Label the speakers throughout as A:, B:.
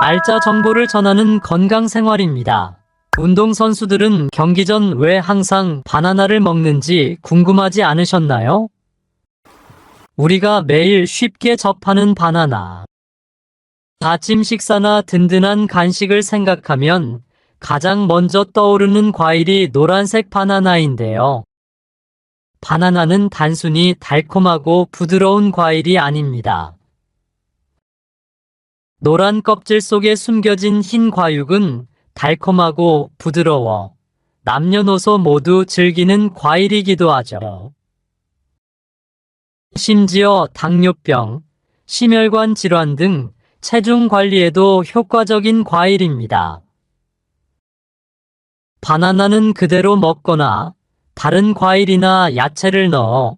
A: 알짜 정보를 전하는 건강생활입니다. 운동선수들은 경기 전 왜 항상 바나나를 먹는지 궁금하지 않으셨나요? 우리가 매일 쉽게 접하는 바나나. 아침 식사나 든든한 간식을 생각하면 가장 먼저 떠오르는 과일이 노란색 바나나인데요. 바나나는 단순히 달콤하고 부드러운 과일이 아닙니다. 노란 껍질 속에 숨겨진 흰 과육은 달콤하고 부드러워 남녀노소 모두 즐기는 과일이기도 하죠. 심지어 당뇨병, 심혈관 질환 등 체중 관리에도 효과적인 과일입니다. 바나나는 그대로 먹거나 다른 과일이나 야채를 넣어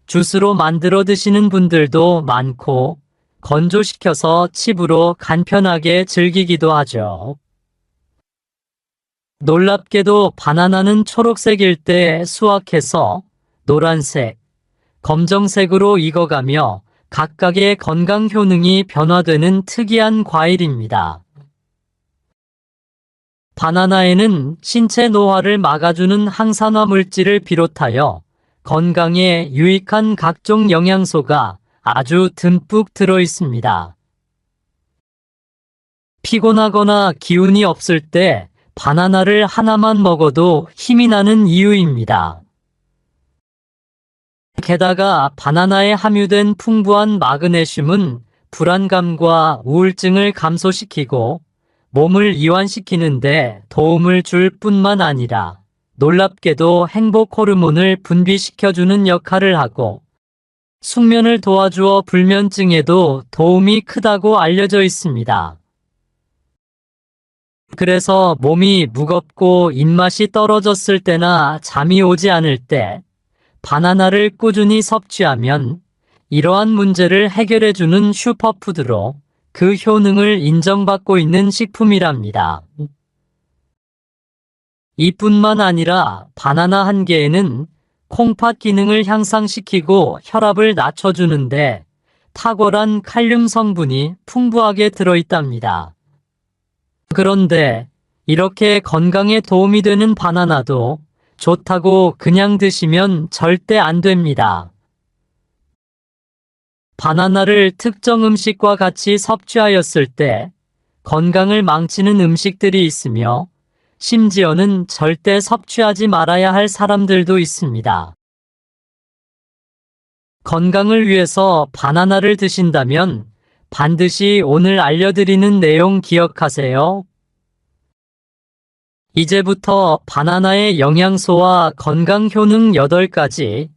A: 주스로 만들어 드시는 분들도 많고, 건조시켜서 칩으로 간편하게 즐기기도 하죠. 놀랍게도 바나나는 초록색일 때 수확해서 노란색, 검정색으로 익어가며 각각의 건강 효능이 변화되는 특이한 과일입니다. 바나나에는 신체 노화를 막아주는 항산화 물질을 비롯하여 건강에 유익한 각종 영양소가 아주 듬뿍 들어 있습니다. 피곤하거나 기운이 없을 때 바나나를 하나만 먹어도 힘이 나는 이유입니다. 게다가 바나나에 함유된 풍부한 마그네슘은 불안감과 우울증을 감소시키고 몸을 이완시키는데 도움을 줄 뿐만 아니라 놀랍게도 행복 호르몬을 분비시켜주는 역할을 하고 숙면을 도와주어 불면증에도 도움이 크다고 알려져 있습니다. 그래서 몸이 무겁고 입맛이 떨어졌을 때나 잠이 오지 않을 때 바나나를 꾸준히 섭취하면 이러한 문제를 해결해주는 슈퍼푸드로 그 효능을 인정받고 있는 식품이랍니다. 이뿐만 아니라 바나나 한 개에는 콩팥 기능을 향상시키고 혈압을 낮춰주는데 탁월한 칼륨 성분이 풍부하게 들어있답니다. 그런데 이렇게 건강에 도움이 되는 바나나도 좋다고 그냥 드시면 절대 안 됩니다. 바나나를 특정 음식과 같이 섭취하였을 때 건강을 망치는 음식들이 있으며 심지어는 절대 섭취하지 말아야 할 사람들도 있습니다. 건강을 위해서 바나나를 드신다면 반드시 오늘 알려드리는 내용 기억하세요. 이제부터 바나나의 영양소와 건강 효능 8가지,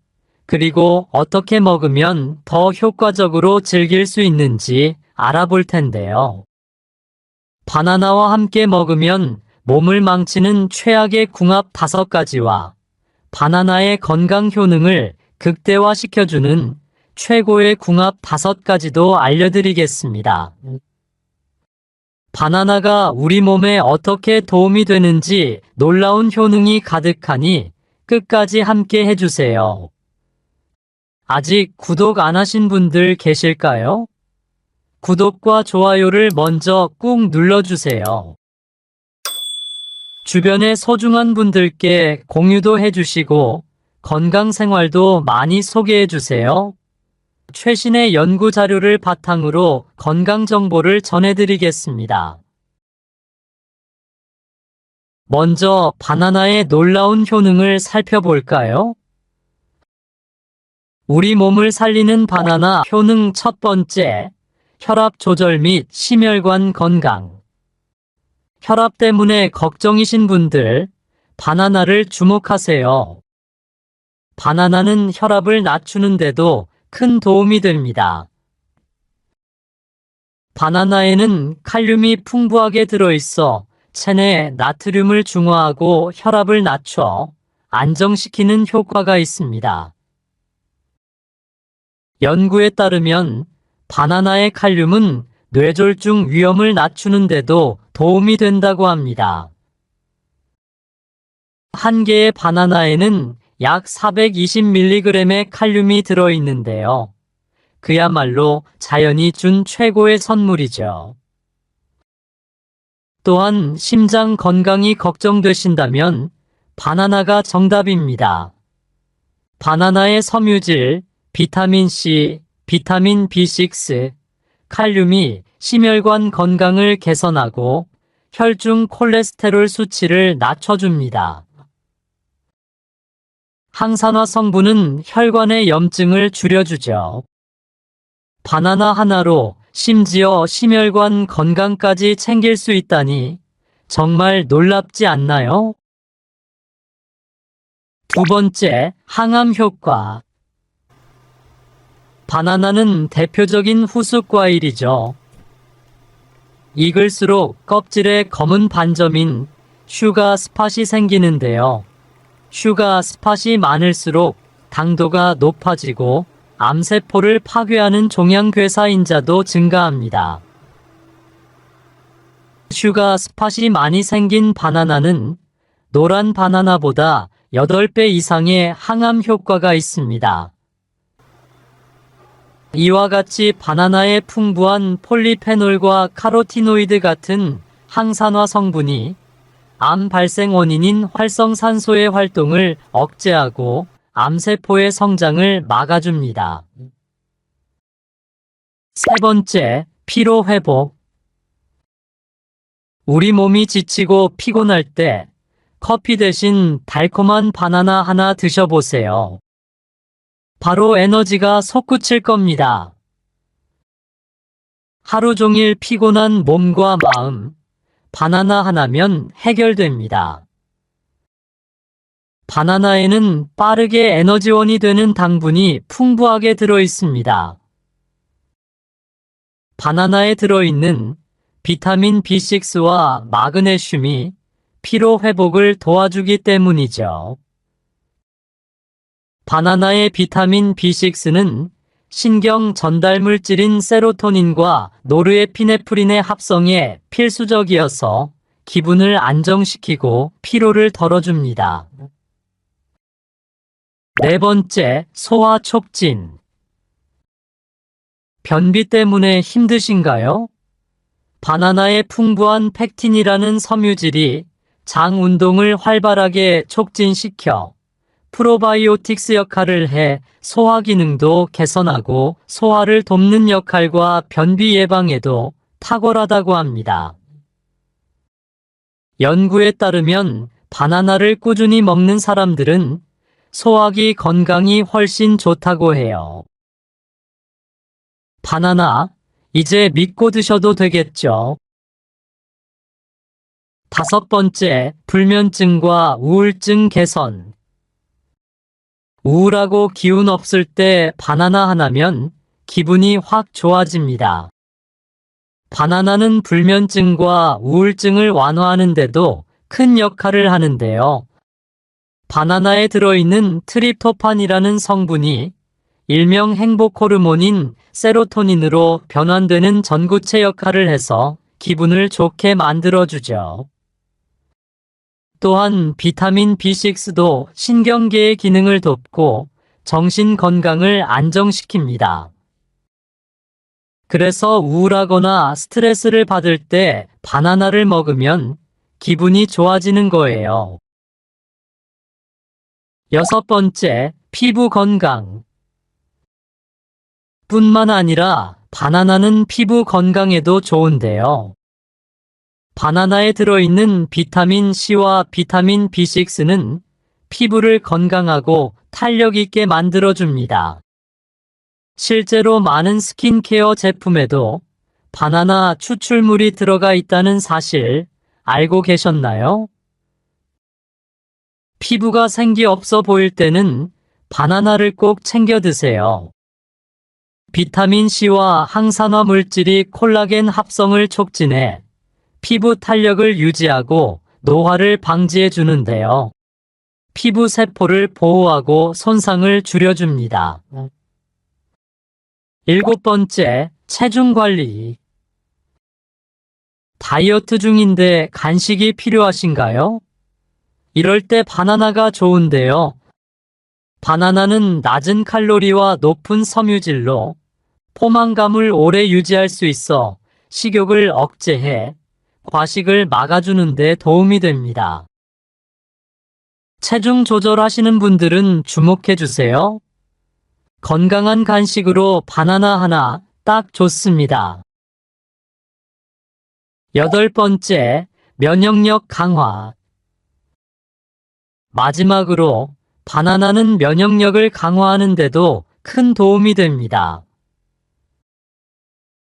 A: 그리고 어떻게 먹으면 더 효과적으로 즐길 수 있는지 알아볼 텐데요. 바나나와 함께 먹으면 몸을 망치는 최악의 궁합 5가지와 바나나의 건강 효능을 극대화시켜주는 최고의 궁합 5가지도 알려드리겠습니다. 바나나가 우리 몸에 어떻게 도움이 되는지 놀라운 효능이 가득하니 끝까지 함께 해주세요. 아직 구독 안 하신 분들 계실까요? 구독과 좋아요를 먼저 꾹 눌러주세요. 주변의 소중한 분들께 공유도 해주시고 건강생활도 많이 소개해주세요. 최신의 연구 자료를 바탕으로 건강정보를 전해드리겠습니다. 먼저 바나나의 놀라운 효능을 살펴볼까요? 우리 몸을 살리는 바나나 효능 첫 번째, 혈압 조절 및 심혈관 건강. 혈압 때문에 걱정이신 분들, 바나나를 주목하세요. 바나나는 혈압을 낮추는데도 큰 도움이 됩니다. 바나나에는 칼륨이 풍부하게 들어있어 체내에 나트륨을 중화하고 혈압을 낮춰 안정시키는 효과가 있습니다. 연구에 따르면 바나나의 칼륨은 뇌졸중 위험을 낮추는데도 도움이 된다고 합니다. 한 개의 바나나에는 약 420mg의 칼륨이 들어있는데요. 그야말로 자연이 준 최고의 선물이죠. 또한 심장 건강이 걱정되신다면 바나나가 정답입니다. 바나나의 섬유질, 비타민 C, 비타민 B6, 칼륨이 심혈관 건강을 개선하고 혈중 콜레스테롤 수치를 낮춰줍니다. 항산화 성분은 혈관의 염증을 줄여주죠. 바나나 하나로 심지어 심혈관 건강까지 챙길 수 있다니 정말 놀랍지 않나요? 두 번째, 항암 효과. 바나나는 대표적인 후숙 과일이죠. 익을수록 껍질에 검은 반점인 슈가 스팟이 생기는데요. 슈가 스팟이 많을수록 당도가 높아지고 암세포를 파괴하는 종양괴사인자도 증가합니다. 슈가 스팟이 많이 생긴 바나나는 노란 바나나보다 8배 이상의 항암 효과가 있습니다. 이와 같이 바나나의 풍부한 폴리페놀과 카로티노이드 같은 항산화 성분이 암 발생 원인인 활성산소의 활동을 억제하고 암세포의 성장을 막아줍니다. 세 번째, 피로 회복. 우리 몸이 지치고 피곤할 때 커피 대신 달콤한 바나나 하나 드셔보세요. 바로 에너지가 솟구칠 겁니다. 하루 종일 피곤한 몸과 마음, 바나나 하나면 해결됩니다. 바나나에는 빠르게 에너지원이 되는 당분이 풍부하게 들어 있습니다. 바나나에 들어있는 비타민 B6와 마그네슘이 피로 회복을 도와주기 때문이죠. 바나나의 비타민 B6는 신경 전달 물질인 세로토닌과 노르에피네프린의 합성에 필수적이어서 기분을 안정시키고 피로를 덜어줍니다. 네 번째, 소화 촉진. 변비 때문에 힘드신가요? 바나나의 풍부한 팩틴이라는 섬유질이 장 운동을 활발하게 촉진시켜 프로바이오틱스 역할을 해 소화 기능도 개선하고 소화를 돕는 역할과 변비 예방에도 탁월하다고 합니다. 연구에 따르면 바나나를 꾸준히 먹는 사람들은 소화기 건강이 훨씬 좋다고 해요. 바나나, 이제 믿고 드셔도 되겠죠? 다섯 번째, 불면증과 우울증 개선. 우울하고 기운 없을 때 바나나 하나면 기분이 확 좋아집니다. 바나나는 불면증과 우울증을 완화하는 데도 큰 역할을 하는데요. 바나나에 들어있는 트립토판이라는 성분이 일명 행복 호르몬인 세로토닌으로 변환되는 전구체 역할을 해서 기분을 좋게 만들어주죠. 또한 비타민 B6도 신경계의 기능을 돕고 정신 건강을 안정시킵니다. 그래서 우울하거나 스트레스를 받을 때 바나나를 먹으면 기분이 좋아지는 거예요. 여섯 번째, 피부 건강. 뿐만 아니라 바나나는 피부 건강에도 좋은데요. 바나나에 들어있는 비타민 C와 비타민 B6는 피부를 건강하고 탄력 있게 만들어줍니다. 실제로 많은 스킨케어 제품에도 바나나 추출물이 들어가 있다는 사실 알고 계셨나요? 피부가 생기 없어 보일 때는 바나나를 꼭 챙겨 드세요. 비타민 C와 항산화 물질이 콜라겐 합성을 촉진해 피부 탄력을 유지하고 노화를 방지해 주는데요. 피부 세포를 보호하고 손상을 줄여줍니다. 일곱 번째, 체중 관리. 다이어트 중인데 간식이 필요하신가요? 이럴 때 바나나가 좋은데요. 바나나는 낮은 칼로리와 높은 섬유질로 포만감을 오래 유지할 수 있어 식욕을 억제해 과식을 막아주는 데 도움이 됩니다. 체중 조절하시는 분들은 주목해 주세요. 건강한 간식으로 바나나 하나 딱 좋습니다. 8번째, 면역력 강화. 마지막으로 바나나는 면역력을 강화하는 데도 큰 도움이 됩니다.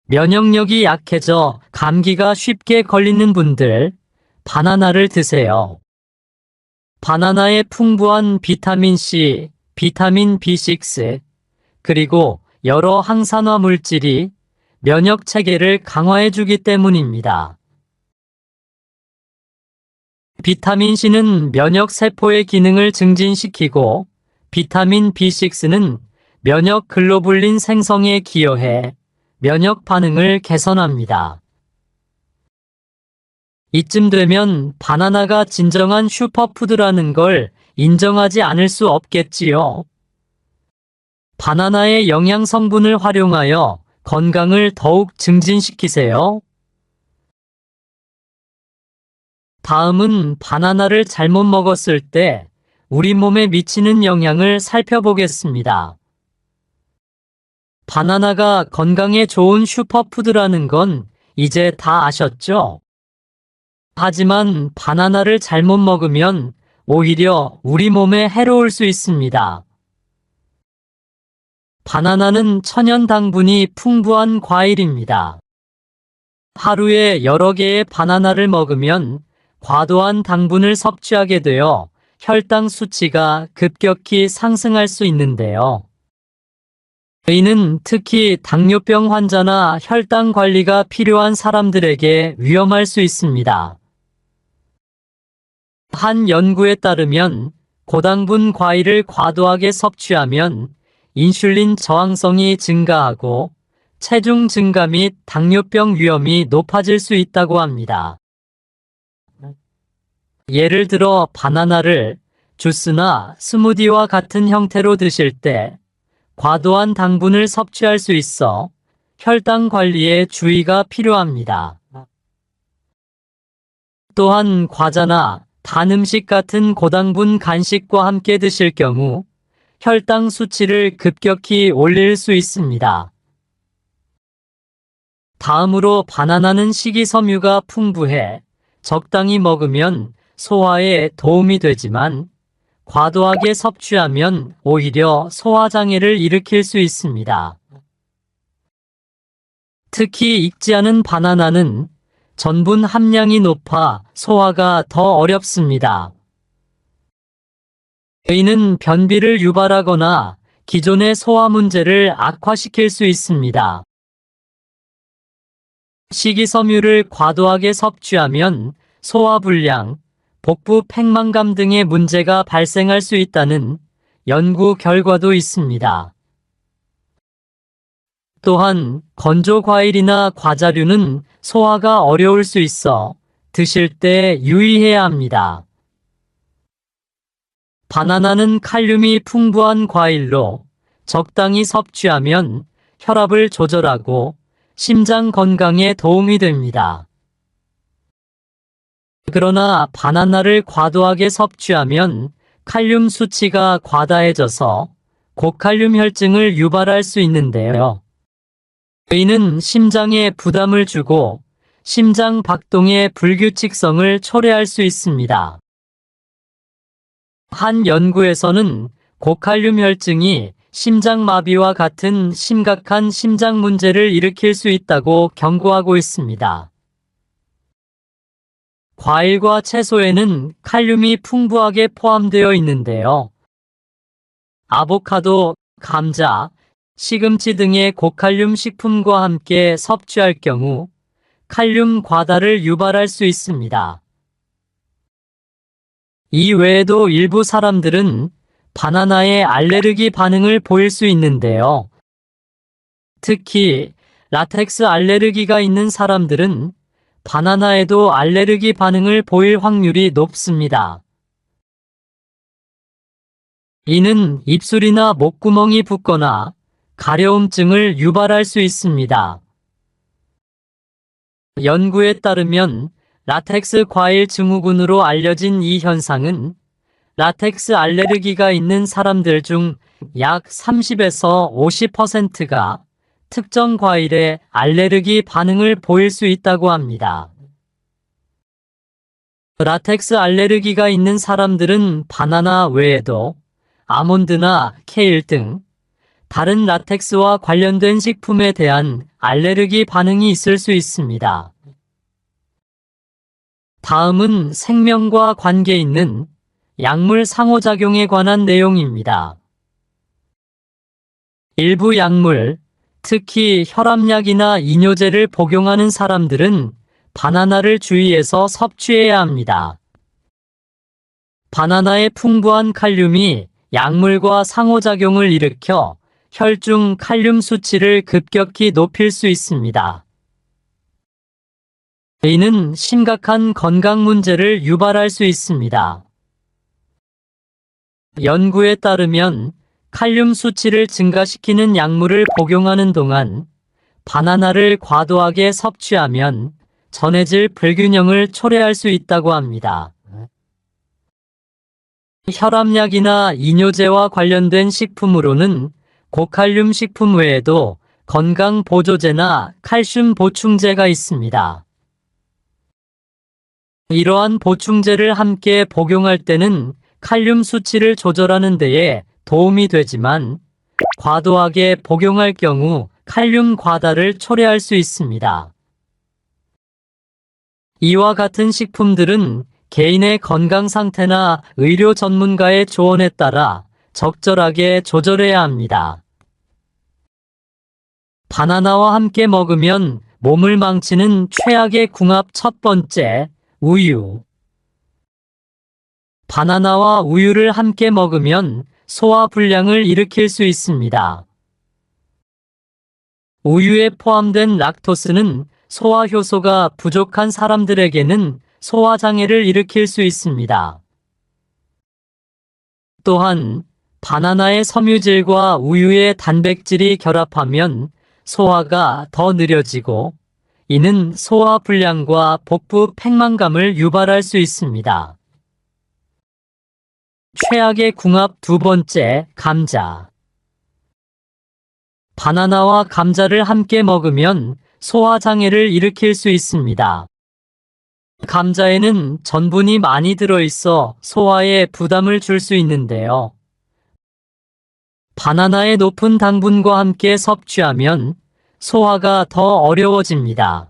A: 면역력이 약해져 감기가 쉽게 걸리는 분들, 바나나를 드세요. 바나나에 풍부한 비타민 C, 비타민 B6, 그리고 여러 항산화 물질이 면역 체계를 강화해 주기 때문입니다. 비타민 C는 면역 세포의 기능을 증진시키고 비타민 B6는 면역 글로불린 생성에 기여해 면역 반응을 개선합니다. 이쯤 되면 바나나가 진정한 슈퍼푸드라는 걸 인정하지 않을 수 없겠지요. 바나나의 영양 성분을 활용하여 건강을 더욱 증진시키세요. 다음은 바나나를 잘못 먹었을 때 우리 몸에 미치는 영향을 살펴보겠습니다. 바나나가 건강에 좋은 슈퍼푸드라는 건 이제 다 아셨죠? 하지만 바나나를 잘못 먹으면 오히려 우리 몸에 해로울 수 있습니다. 바나나는 천연 당분이 풍부한 과일입니다. 하루에 여러 개의 바나나를 먹으면 과도한 당분을 섭취하게 되어 혈당 수치가 급격히 상승할 수 있는데요. 이는 특히 당뇨병 환자나 혈당 관리가 필요한 사람들에게 위험할 수 있습니다. 한 연구에 따르면 고당분 과일을 과도하게 섭취하면 인슐린 저항성이 증가하고 체중 증가 및 당뇨병 위험이 높아질 수 있다고 합니다. 예를 들어 바나나를 주스나 스무디와 같은 형태로 드실 때 과도한 당분을 섭취할 수 있어 혈당 관리에 주의가 필요합니다. 또한 과자나 단 음식 같은 고당분 간식과 함께 드실 경우 혈당 수치를 급격히 올릴 수 있습니다. 다음으로 바나나는 식이섬유가 풍부해 적당히 먹으면 소화에 도움이 되지만 과도하게 섭취하면 오히려 소화장애를 일으킬 수 있습니다. 특히 익지 않은 바나나는 전분 함량이 높아 소화가 더 어렵습니다. 이는 변비를 유발하거나 기존의 소화 문제를 악화시킬 수 있습니다. 식이섬유를 과도하게 섭취하면 소화불량, 복부 팽만감 등의 문제가 발생할 수 있다는 연구 결과도 있습니다. 또한 건조 과일이나 과자류는 소화가 어려울 수 있어 드실 때 유의해야 합니다. 바나나는 칼륨이 풍부한 과일로 적당히 섭취하면 혈압을 조절하고 심장 건강에 도움이 됩니다. 그러나 바나나를 과도하게 섭취하면 칼륨 수치가 과다해져서 고칼륨 혈증을 유발할 수 있는데요. 이는 심장에 부담을 주고 심장 박동의 불규칙성을 초래할 수 있습니다. 한 연구에서는 고칼륨 혈증이 심장마비와 같은 심각한 심장 문제를 일으킬 수 있다고 경고하고 있습니다. 과일과 채소에는 칼륨이 풍부하게 포함되어 있는데요. 아보카도, 감자, 시금치 등의 고칼륨 식품과 함께 섭취할 경우 칼륨 과다를 유발할 수 있습니다. 이 외에도 일부 사람들은 바나나에 알레르기 반응을 보일 수 있는데요. 특히 라텍스 알레르기가 있는 사람들은 바나나에도 알레르기 반응을 보일 확률이 높습니다. 이는 입술이나 목구멍이 붓거나 가려움증을 유발할 수 있습니다. 연구에 따르면 라텍스 과일 증후군으로 알려진 이 현상은 라텍스 알레르기가 있는 사람들 중 약 30에서 50%가 특정 과일에 알레르기 반응을 보일 수 있다고 합니다. 라텍스 알레르기가 있는 사람들은 바나나 외에도 아몬드나 케일 등 다른 라텍스와 관련된 식품에 대한 알레르기 반응이 있을 수 있습니다. 다음은 생명과 관계 있는 약물 상호작용에 관한 내용입니다. 일부 약물, 특히 혈압약이나 이뇨제를 복용하는 사람들은 바나나를 주의해서 섭취해야 합니다. 바나나의 풍부한 칼륨이 약물과 상호작용을 일으켜 혈중 칼륨 수치를 급격히 높일 수 있습니다. 이는 심각한 건강 문제를 유발할 수 있습니다. 연구에 따르면 칼륨 수치를 증가시키는 약물을 복용하는 동안 바나나를 과도하게 섭취하면 전해질 불균형을 초래할 수 있다고 합니다. 혈압약이나 이뇨제와 관련된 식품으로는 고칼륨 식품 외에도 건강 보조제나 칼슘 보충제가 있습니다. 이러한 보충제를 함께 복용할 때는 칼륨 수치를 조절하는 데에 도움이 되지만 과도하게 복용할 경우 칼륨 과다를 초래할 수 있습니다. 이와 같은 식품들은 개인의 건강 상태나 의료 전문가의 조언에 따라 적절하게 조절해야 합니다. 바나나와 함께 먹으면 몸을 망치는 최악의 궁합 첫 번째, 우유. 바나나와 우유를 함께 먹으면 소화불량을 일으킬 수 있습니다. 우유에 포함된 락토스는 소화 효소가 부족한 사람들에게는 소화장애를 일으킬 수 있습니다. 또한 바나나의 섬유질과 우유의 단백질이 결합하면 소화가 더 느려지고 이는 소화불량과 복부 팽만감을 유발할 수 있습니다. 최악의 궁합 두 번째, 감자. 바나나와 감자를 함께 먹으면 소화장애를 일으킬 수 있습니다. 감자에는 전분이 많이 들어있어 소화에 부담을 줄 수 있는데요. 바나나의 높은 당분과 함께 섭취하면 소화가 더 어려워집니다.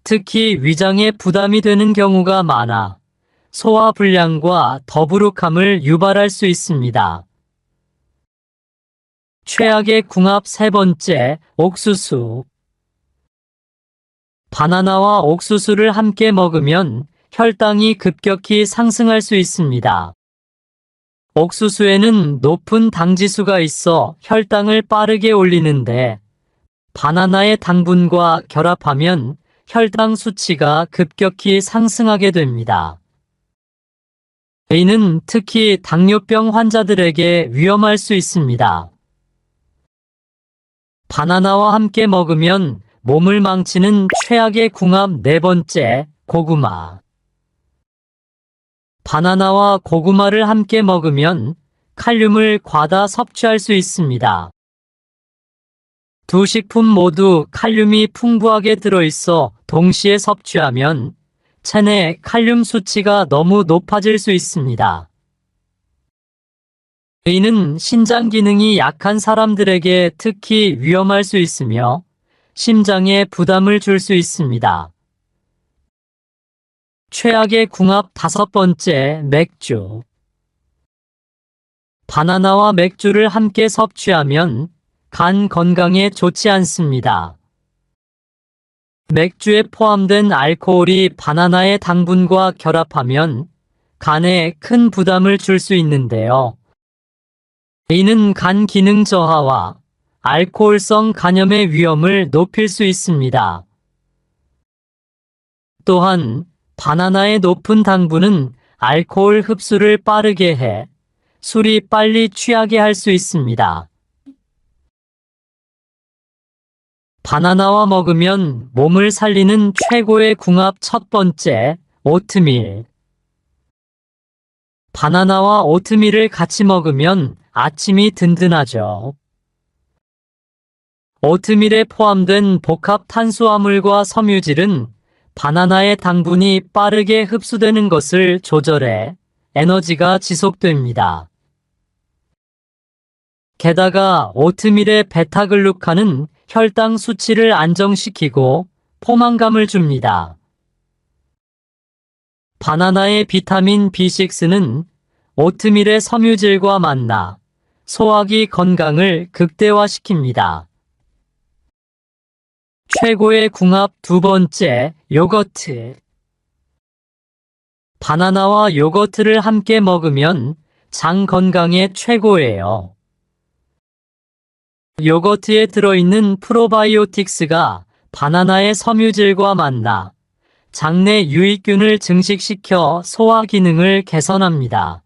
A: 특히 위장에 부담이 되는 경우가 많아 소화불량과 더부룩함을 유발할 수 있습니다. 최악의 궁합 세 번째, 옥수수. 바나나와 옥수수를 함께 먹으면 혈당이 급격히 상승할 수 있습니다. 옥수수에는 높은 당지수가 있어 혈당을 빠르게 올리는데 바나나의 당분과 결합하면 혈당 수치가 급격히 상승하게 됩니다. 이는 특히 당뇨병 환자들에게 위험할 수 있습니다. 바나나와 함께 먹으면 몸을 망치는 최악의 궁합 네 번째, 고구마. 바나나와 고구마를 함께 먹으면 칼륨을 과다 섭취할 수 있습니다. 두 식품 모두 칼륨이 풍부하게 들어있어 동시에 섭취하면 체내 칼륨 수치가 너무 높아질 수 있습니다. 이는 신장 기능이 약한 사람들에게 특히 위험할 수 있으며 심장에 부담을 줄 수 있습니다. 최악의 궁합 다섯 번째, 맥주. 바나나와 맥주를 함께 섭취하면 간 건강에 좋지 않습니다. 맥주에 포함된 알코올이 바나나의 당분과 결합하면 간에 큰 부담을 줄 수 있는데요. 이는 간 기능 저하와 알코올성 간염의 위험을 높일 수 있습니다. 또한 바나나의 높은 당분은 알코올 흡수를 빠르게 해 술이 빨리 취하게 할 수 있습니다. 바나나와 먹으면 몸을 살리는 최고의 궁합 첫 번째, 오트밀. 바나나와 오트밀을 같이 먹으면 아침이 든든하죠. 오트밀에 포함된 복합 탄수화물과 섬유질은 바나나의 당분이 빠르게 흡수되는 것을 조절해 에너지가 지속됩니다. 게다가 오트밀의 베타글루칸은 혈당 수치를 안정시키고 포만감을 줍니다. 바나나의 비타민 B6는 오트밀의 섬유질과 만나 소화기 건강을 극대화시킵니다. 최고의 궁합 두 번째, 요거트. 바나나와 요거트를 함께 먹으면 장 건강에 최고예요. 요거트에 들어있는 프로바이오틱스가 바나나의 섬유질과 만나 장내 유익균을 증식시켜 소화 기능을 개선합니다.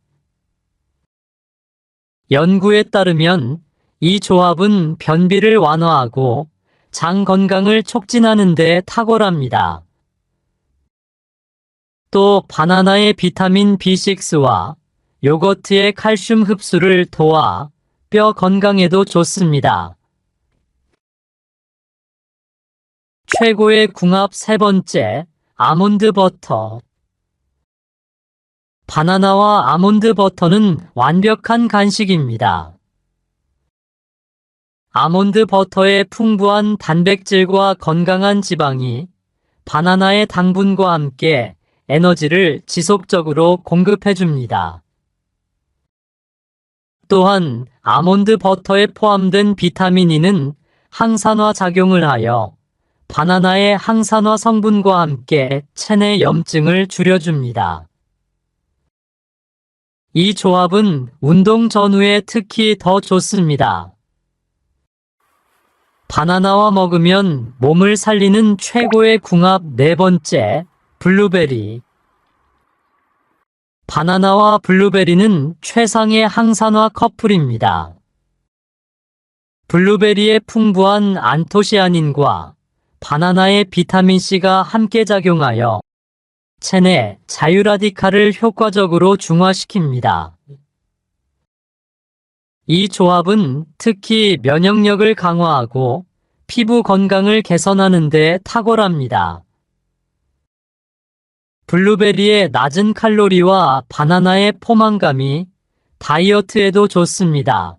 A: 연구에 따르면 이 조합은 변비를 완화하고 장 건강을 촉진하는 데 탁월합니다. 또 바나나의 비타민 B6와 요거트의 칼슘 흡수를 도와 뼈 건강에도 좋습니다. 최고의 궁합 세 번째, 아몬드 버터. 바나나와 아몬드 버터는 완벽한 간식입니다. 아몬드 버터의 풍부한 단백질과 건강한 지방이 바나나의 당분과 함께 에너지를 지속적으로 공급해줍니다. 또한 아몬드 버터에 포함된 비타민 E는 항산화 작용을 하여 바나나의 항산화 성분과 함께 체내 염증을 줄여줍니다. 이 조합은 운동 전후에 특히 더 좋습니다. 바나나와 먹으면 몸을 살리는 최고의 궁합 네 번째, 블루베리. 바나나와 블루베리는 최상의 항산화 커플입니다. 블루베리의 풍부한 안토시아닌과 바나나의 비타민C가 함께 작용하여 체내 자유라디칼을 효과적으로 중화시킵니다. 이 조합은 특히 면역력을 강화하고 피부 건강을 개선하는 데 탁월합니다. 블루베리의 낮은 칼로리와 바나나의 포만감이 다이어트에도 좋습니다.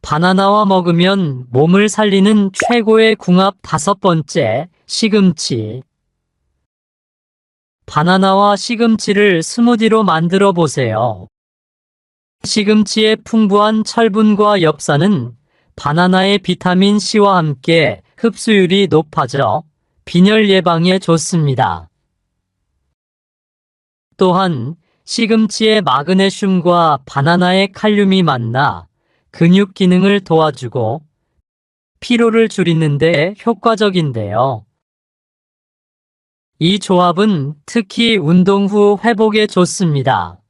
A: 바나나와 먹으면 몸을 살리는 최고의 궁합 다섯 번째, 시금치. 바나나와 시금치를 스무디로 만들어 보세요. 시금치의 풍부한 철분과 엽산은 바나나의 비타민 C와 함께 흡수율이 높아져 빈혈 예방에 좋습니다. 또한 시금치의 마그네슘과 바나나의 칼륨이 만나 근육 기능을 도와주고 피로를 줄이는 데 효과적인데요. 이 조합은 특히 운동 후 회복에 좋습니다.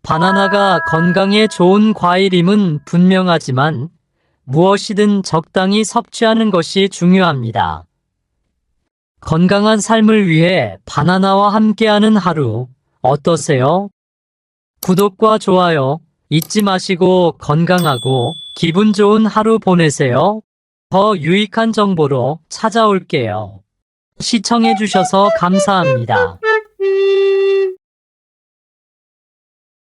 A: 바나나가 건강에 좋은 과일임은 분명하지만 무엇이든 적당히 섭취하는 것이 중요합니다. 건강한 삶을 위해 바나나와 함께하는 하루 어떠세요? 구독과 좋아요 잊지 마시고 건강하고 기분 좋은 하루 보내세요. 더 유익한 정보로 찾아올게요. 시청해주셔서 감사합니다.